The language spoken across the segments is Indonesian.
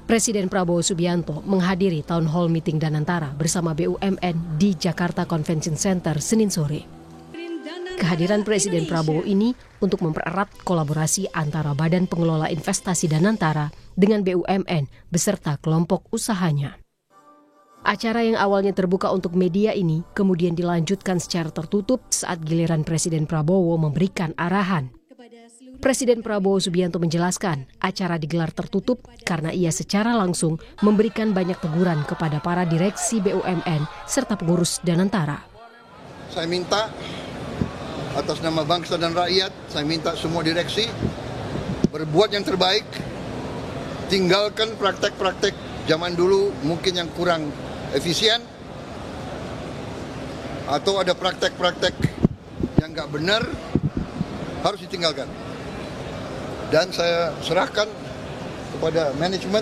Presiden Prabowo Subianto menghadiri Town Hall Meeting Danantara bersama BUMN di Jakarta Convention Center Senin sore. Kehadiran Presiden Prabowo ini untuk mempererat kolaborasi antara Badan Pengelola Investasi Danantara dengan BUMN beserta kelompok usahanya. Acara yang awalnya terbuka untuk media ini kemudian dilanjutkan secara tertutup saat giliran Presiden Prabowo memberikan arahan. Presiden Prabowo Subianto menjelaskan acara digelar tertutup karena ia secara langsung memberikan banyak teguran kepada para direksi BUMN serta pengurus Danantara. Saya minta atas nama bangsa dan rakyat, saya minta semua direksi berbuat yang terbaik, tinggalkan praktek-praktek zaman dulu mungkin yang kurang efisien, atau ada praktek-praktek yang nggak benar, harus ditinggalkan. Dan saya serahkan kepada manajemen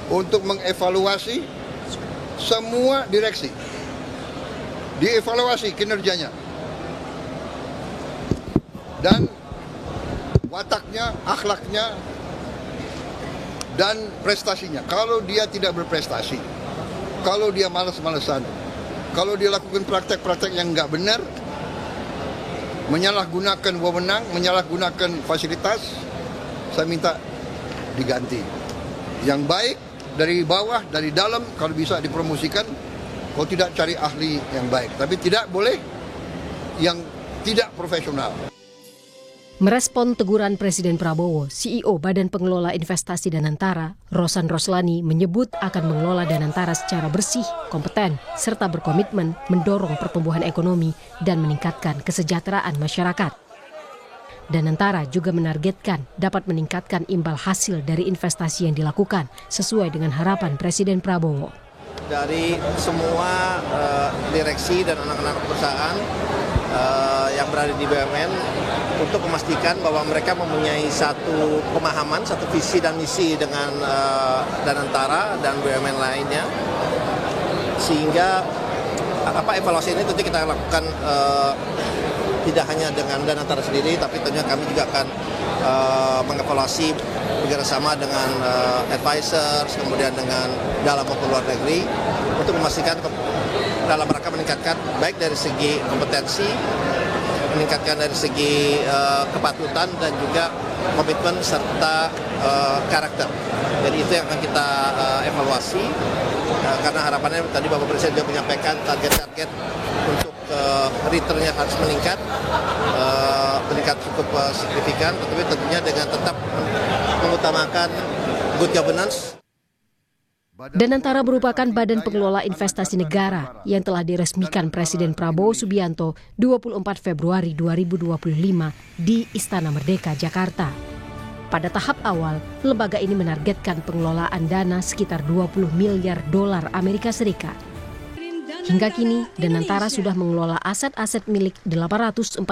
untuk mengevaluasi semua direksi, dievaluasi kinerjanya dan wataknya, akhlaknya, dan prestasinya. Kalau dia tidak berprestasi, kalau dia malas-malasan, kalau dia lakukan praktek-praktek yang nggak benar, menyalahgunakan wewenang, menyalahgunakan fasilitas, saya minta diganti. Yang baik dari bawah, dari dalam, kalau bisa dipromosikan. Kalau tidak, cari ahli yang baik. Tapi tidak boleh yang tidak profesional. Merespon teguran Presiden Prabowo, CEO Badan Pengelola Investasi Danantara, Rosan Roslani, menyebut akan mengelola Danantara secara bersih, kompeten, serta berkomitmen mendorong pertumbuhan ekonomi dan meningkatkan kesejahteraan masyarakat. Danantara juga menargetkan dapat meningkatkan imbal hasil dari investasi yang dilakukan sesuai dengan harapan Presiden Prabowo. Dari semua direksi dan anak-anak perusahaan yang berada di BUMN untuk memastikan bahwa mereka mempunyai satu pemahaman, satu visi dan misi dengan Danantara dan BUMN lainnya, sehingga evaluasi ini tentu kita lakukan tidak hanya dengan Danantara sendiri, tapi tentunya kami juga akan mengevaluasi bekerjasama dengan advisors, kemudian dengan dalam maupun luar negeri untuk memastikan dalam rangka meningkatkan baik dari segi kompetensi, meningkatkan dari segi kepatutan dan juga komitmen serta karakter. Jadi itu yang akan kita evaluasi karena harapannya tadi Bapak Presiden juga menyampaikan target-target untuk returnnya harus meningkat cukup signifikan, tetapi tentunya dengan tetap mengutamakan good governance. Danantara merupakan badan pengelola investasi negara yang telah diresmikan Presiden Prabowo Subianto 24 Februari 2025 di Istana Merdeka, Jakarta. Pada tahap awal, lembaga ini menargetkan pengelolaan dana sekitar 20 miliar dolar Amerika Serikat. Hingga kini, Danantara sudah mengelola aset-aset milik 844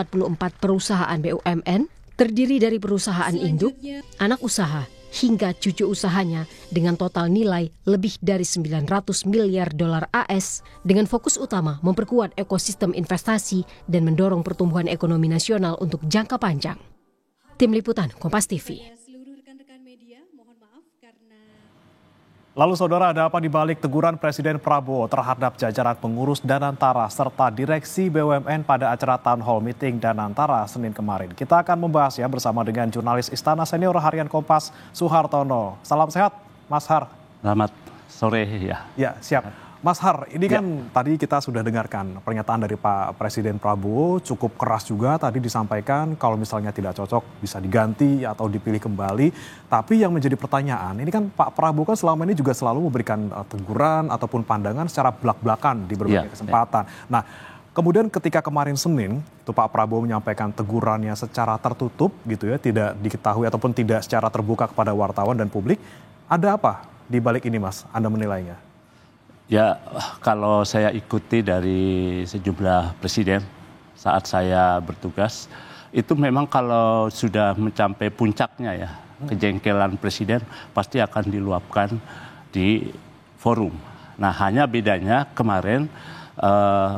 perusahaan BUMN, terdiri dari perusahaan induk, anak usaha, hingga cucu usahanya dengan total nilai lebih dari 900 miliar dolar AS dengan fokus utama memperkuat ekosistem investasi dan mendorong pertumbuhan ekonomi nasional untuk jangka panjang. Tim Liputan Kompas TV. Lalu saudara, ada apa di balik teguran Presiden Prabowo terhadap jajaran pengurus Danantara serta direksi BUMN pada acara Town Hall Meeting Danantara Senin kemarin? Kita akan membahasnya bersama dengan jurnalis Istana Senior Harian Kompas, Suhartono. Salam sehat, Mas Har. Selamat sore ya. Ya, siap. Mas Har, ini kan tadi kita sudah dengarkan pernyataan dari Pak Presiden Prabowo, cukup keras juga tadi disampaikan kalau misalnya tidak cocok bisa diganti atau dipilih kembali. Tapi yang menjadi pertanyaan, ini kan Pak Prabowo kan selama ini juga selalu memberikan teguran ataupun pandangan secara belak-belakan di berbagai kesempatan. Nah, kemudian ketika kemarin Senin, itu Pak Prabowo menyampaikan tegurannya secara tertutup gitu ya, tidak diketahui ataupun tidak secara terbuka kepada wartawan dan publik. Ada apa di balik ini, Mas? Anda menilainya? Ya, kalau saya ikuti dari sejumlah presiden saat saya bertugas, itu memang kalau sudah mencapai puncaknya ya, kejengkelan presiden pasti akan diluapkan di forum. Nah, hanya bedanya kemarin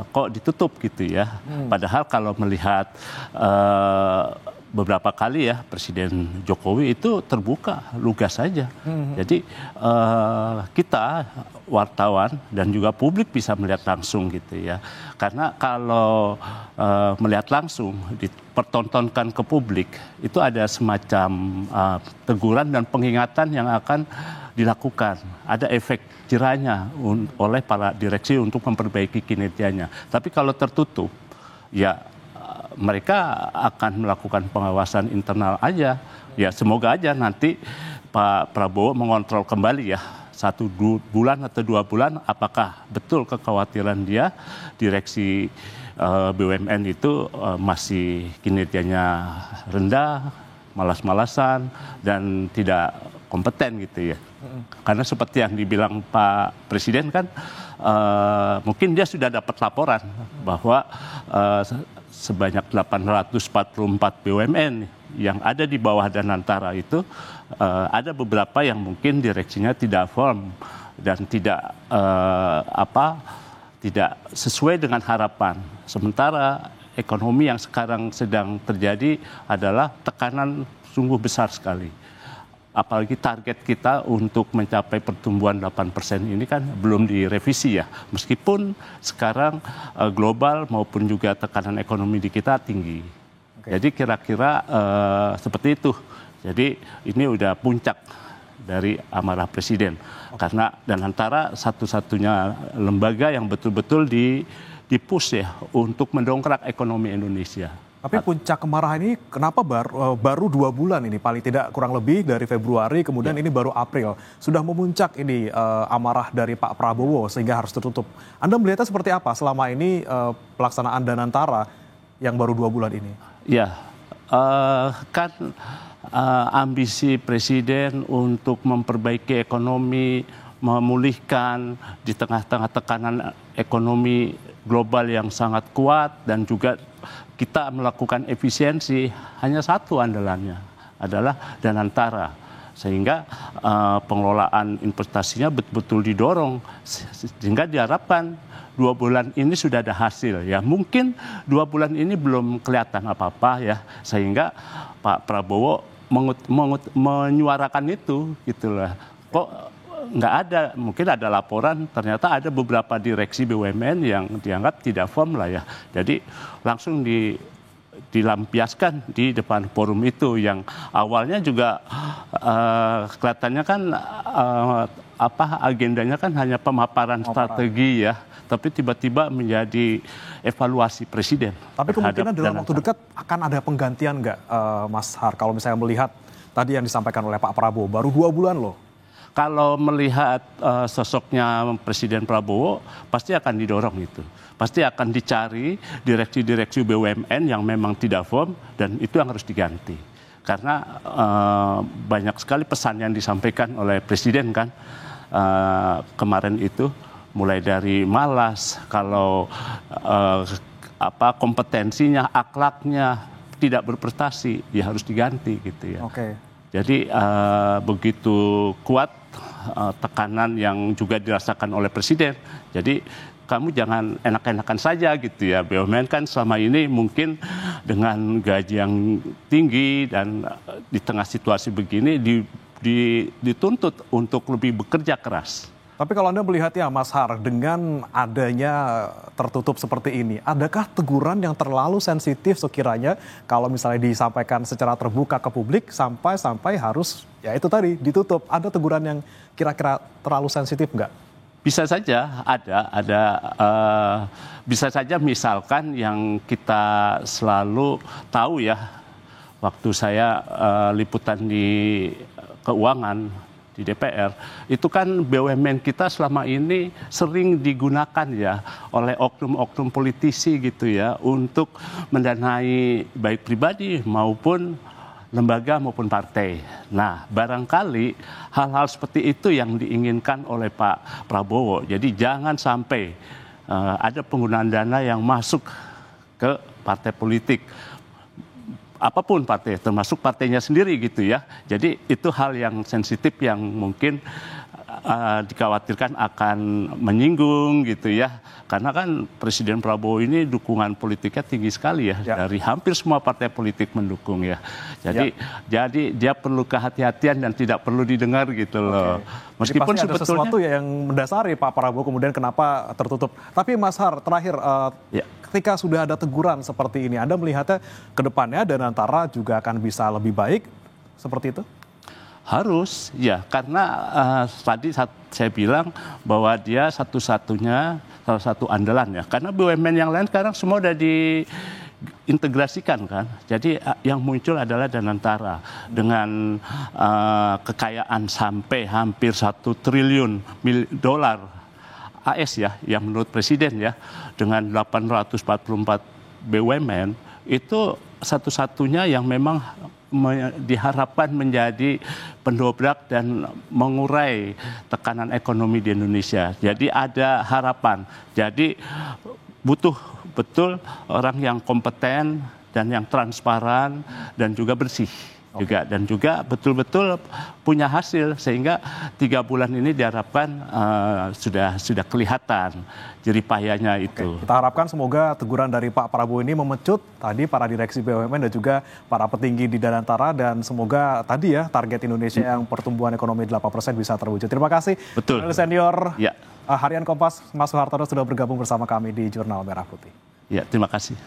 kok ditutup gitu ya. Padahal kalau melihat beberapa kali ya Presiden Jokowi itu terbuka, lugas saja. Jadi kita wartawan dan juga publik bisa melihat langsung gitu ya. Karena kalau melihat langsung dipertontonkan ke publik itu ada semacam teguran dan pengingatan yang akan dilakukan. Ada efek jerahnya oleh para direksi untuk memperbaiki kinerjanya. Tapi kalau tertutup, ya mereka akan melakukan pengawasan internal aja. Ya semoga aja nanti Pak Prabowo mengontrol kembali ya 1 bulan atau 2 bulan apakah betul kekhawatiran dia direksi BUMN itu masih kinerjanya rendah, malas-malasan dan tidak kompeten gitu ya. Karena seperti yang dibilang Pak Presiden kan mungkin dia sudah dapat laporan bahwa sebanyak 844 BUMN yang ada di bawah Danantara itu ada beberapa yang mungkin direksinya tidak firm dan tidak tidak sesuai dengan harapan. Sementara ekonomi yang sekarang sedang terjadi adalah tekanan sungguh besar sekali. Apalagi target kita untuk mencapai pertumbuhan 8% ini kan belum direvisi ya. Meskipun sekarang global maupun juga tekanan ekonomi di kita tinggi. Jadi kira-kira seperti itu. Jadi ini udah puncak dari amarah Presiden. Karena Danantara satu-satunya lembaga yang betul-betul di-push ya untuk mendongkrak ekonomi Indonesia. Tapi puncak kemarahan ini kenapa baru 2 bulan ini, paling tidak kurang lebih dari Februari, kemudian ini baru April. Sudah memuncak ini amarah dari Pak Prabowo sehingga harus tertutup. Anda melihatnya seperti apa selama ini pelaksanaan Danantara yang baru 2 bulan ini? Ya, kan ambisi Presiden untuk memperbaiki ekonomi, memulihkan di tengah-tengah tekanan ekonomi global yang sangat kuat dan juga kita melakukan efisiensi, hanya satu andalannya adalah Danantara. Sehingga pengelolaan investasinya betul-betul didorong. Sehingga diharapkan 2 bulan ini sudah ada hasil. Ya, mungkin 2 bulan ini belum kelihatan apa-apa ya. Sehingga Pak Prabowo menyuarakan itu gitulah. Kok nggak ada, mungkin ada laporan ternyata ada beberapa direksi BUMN yang dianggap tidak firm lah ya. Jadi langsung dilampiaskan di depan forum itu yang awalnya juga kelihatannya kan agendanya kan hanya pemaparan strategi ya. Tapi tiba-tiba menjadi evaluasi Presiden. Tapi kemungkinan dalam waktu dekat akan ada penggantian nggak Mas Har? Kalau misalnya melihat tadi yang disampaikan oleh Pak Prabowo, baru 2 bulan loh. Kalau melihat sosoknya Presiden Prabowo, pasti akan didorong itu. Pasti akan dicari direksi-direksi BUMN yang memang tidak firm dan itu yang harus diganti. Karena banyak sekali pesan yang disampaikan oleh Presiden kan kemarin itu, mulai dari malas, kalau kompetensinya, akhlaknya tidak berprestasi, ya harus diganti gitu ya. Oke. Jadi begitu kuat tekanan yang juga dirasakan oleh Presiden. Jadi kamu jangan enak-enakan saja gitu ya. BUMN kan selama ini mungkin dengan gaji yang tinggi dan di tengah situasi begini dituntut untuk lebih bekerja keras. Tapi kalau Anda melihatnya Mas Har, dengan adanya tertutup seperti ini, adakah teguran yang terlalu sensitif sekiranya kalau misalnya disampaikan secara terbuka ke publik sampai harus, ya itu tadi, ditutup? Ada teguran yang kira-kira terlalu sensitif nggak? Bisa saja ada bisa saja misalkan yang kita selalu tahu ya, waktu saya liputan di keuangan, di DPR, itu kan BUMN kita selama ini sering digunakan ya oleh oknum-oknum politisi gitu ya untuk mendanai baik pribadi maupun lembaga maupun partai. Nah, barangkali hal-hal seperti itu yang diinginkan oleh Pak Prabowo. Jadi jangan sampai ada penggunaan dana yang masuk ke partai politik. Apapun partai, termasuk partainya sendiri gitu ya. Jadi itu hal yang sensitif yang mungkin dikhawatirkan akan menyinggung gitu ya. Karena kan Presiden Prabowo ini dukungan politiknya tinggi sekali ya. Dari hampir semua partai politik mendukung ya. Jadi dia perlu kehati-hatian dan tidak perlu didengar gitu loh. Meskipun ada sesuatu yang mendasari Pak Prabowo kemudian kenapa tertutup. Tapi Mas Har, terakhir ketika sudah ada teguran seperti ini, Anda melihatnya ke depannya Danantara juga akan bisa lebih baik seperti itu? Harus, ya, karena tadi saya bilang bahwa dia satu-satunya, salah satu andalan ya. Karena BUMN yang lain sekarang semua udah diintegrasikan kan. Jadi yang muncul adalah Danantara dengan kekayaan sampai hampir 1 triliun dolar AS ya, yang menurut Presiden ya, dengan 844 BUMN, itu satu-satunya yang memang diharapkan menjadi pendobrak dan mengurai tekanan ekonomi di Indonesia. Jadi ada harapan. Jadi butuh betul orang yang kompeten dan yang transparan dan juga bersih. Dan juga betul-betul punya hasil sehingga 3 bulan ini diharapkan sudah kelihatan jeripayanya itu. Kita harapkan semoga teguran dari Pak Prabowo ini memecut tadi para direksi BUMN dan juga para petinggi di Danantara dan semoga tadi ya target Indonesia yang pertumbuhan ekonomi 8% bisa terwujud. Terima kasih. Betul. Senior Harian Kompas Mas Suhartono sudah bergabung bersama kami di Jurnal Merah Putih. Ya, terima kasih.